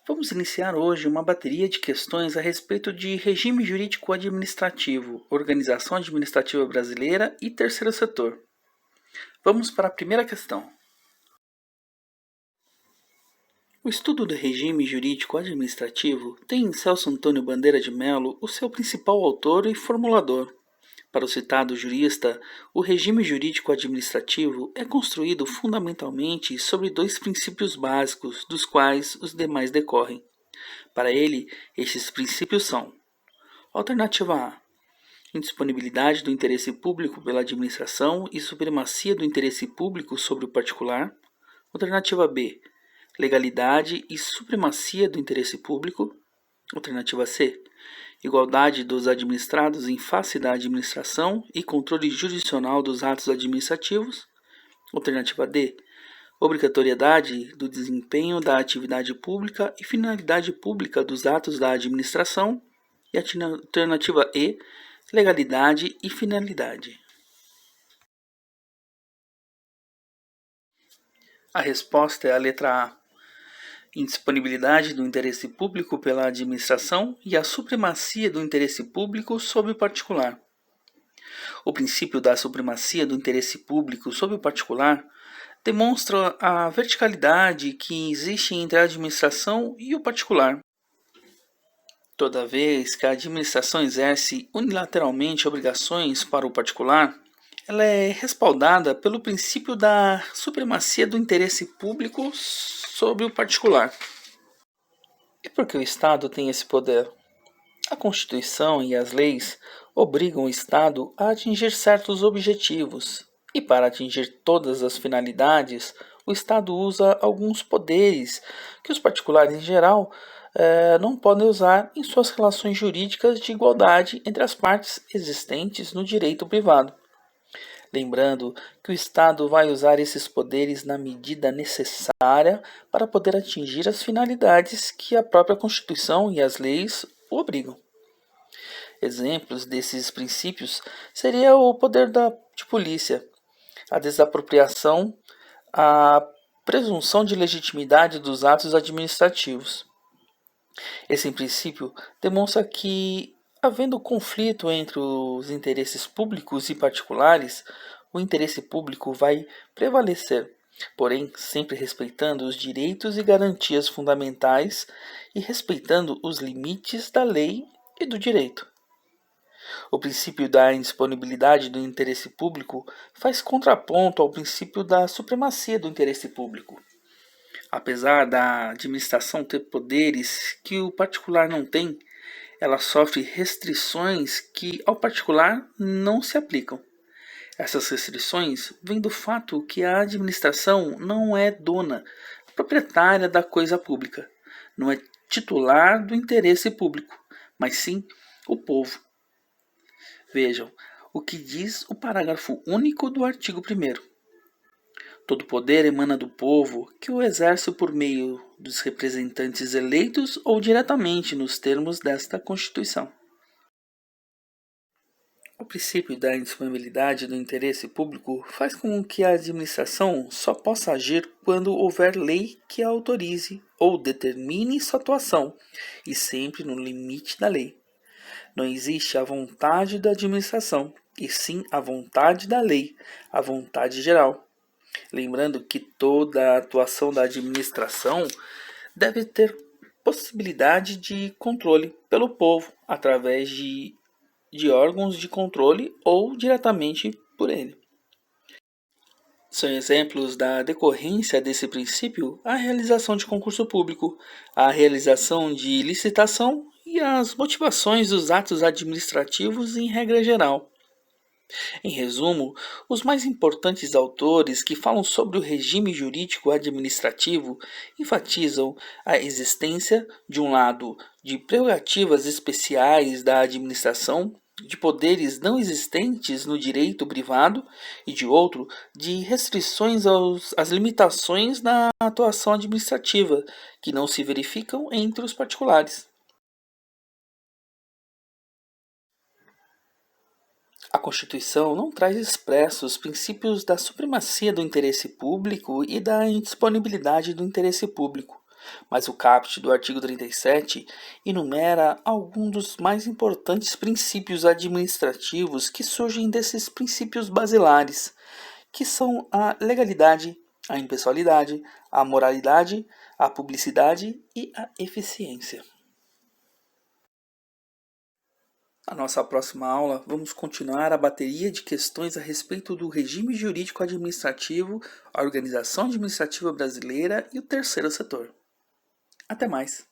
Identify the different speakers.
Speaker 1: Vamos iniciar hoje uma bateria de questões a respeito de regime jurídico administrativo, organização administrativa brasileira e terceiro setor. Vamos para a primeira questão. O estudo do regime jurídico administrativo tem em Celso Antônio Bandeira de Mello o seu principal autor e formulador. Para o citado jurista, o regime jurídico administrativo é construído fundamentalmente sobre dois princípios básicos, dos quais os demais decorrem. Para ele, estes princípios são: alternativa A, indisponibilidade do interesse público pela administração e supremacia do interesse público sobre o particular. Alternativa B, legalidade e supremacia do interesse público. Alternativa C, igualdade dos administrados em face da administração e controle jurisdicional dos atos administrativos. Alternativa D, obrigatoriedade do desempenho da atividade pública e finalidade pública dos atos da administração. E alternativa E, legalidade e finalidade. A resposta é a letra A, indisponibilidade do interesse público pela administração e a supremacia do interesse público sobre o particular. O princípio da supremacia do interesse público sobre o particular demonstra a verticalidade que existe entre a administração e o particular. Toda vez que a administração exerce unilateralmente obrigações para o particular, ela é respaldada pelo princípio da supremacia do interesse público sobre o particular. E por que o Estado tem esse poder? A Constituição e as leis obrigam o Estado a atingir certos objetivos, e para atingir todas as finalidades, o Estado usa alguns poderes que os particulares em geral não podem usar em suas relações jurídicas de igualdade entre as partes existentes no direito privado. Lembrando que o Estado vai usar esses poderes na medida necessária para poder atingir as finalidades que a própria Constituição e as leis o obrigam. Exemplos desses princípios seria o poder de polícia, a desapropriação, a presunção de legitimidade dos atos administrativos. Esse princípio demonstra que, havendo conflito entre os interesses públicos e particulares, o interesse público vai prevalecer, porém sempre respeitando os direitos e garantias fundamentais e respeitando os limites da lei e do direito. O princípio da indisponibilidade do interesse público faz contraponto ao princípio da supremacia do interesse público. Apesar da administração ter poderes que o particular não tem, ela sofre restrições que ao particular não se aplicam. Essas restrições vêm do fato que a administração não é dona, proprietária da coisa pública, não é titular do interesse público, mas sim o povo. Vejam o que diz o parágrafo único do artigo 1º. Todo poder emana do povo, que o exerce por meio dos representantes eleitos ou diretamente nos termos desta Constituição. O princípio da indisponibilidade do interesse público faz com que a administração só possa agir quando houver lei que a autorize ou determine sua atuação, e sempre no limite da lei. Não existe a vontade da administração, e sim a vontade da lei, a vontade geral. Lembrando que toda a atuação da administração deve ter possibilidade de controle pelo povo, através de órgãos de controle ou diretamente por ele. São exemplos da decorrência desse princípio a realização de concurso público, a realização de licitação e as motivações dos atos administrativos em regra geral. Em resumo, os mais importantes autores que falam sobre o regime jurídico administrativo enfatizam a existência, de um lado, de prerrogativas especiais da administração, de poderes não existentes no direito privado, e de outro, de restrições às limitações na atuação administrativa, que não se verificam entre os particulares. A Constituição não traz expressos os princípios da supremacia do interesse público e da indisponibilidade do interesse público, mas o caput do artigo 37 enumera alguns dos mais importantes princípios administrativos que surgem desses princípios basilares, que são a legalidade, a impessoalidade, a moralidade, a publicidade e a eficiência. Na nossa próxima aula, vamos continuar a bateria de questões a respeito do regime jurídico administrativo, a organização administrativa brasileira e o terceiro setor. Até mais!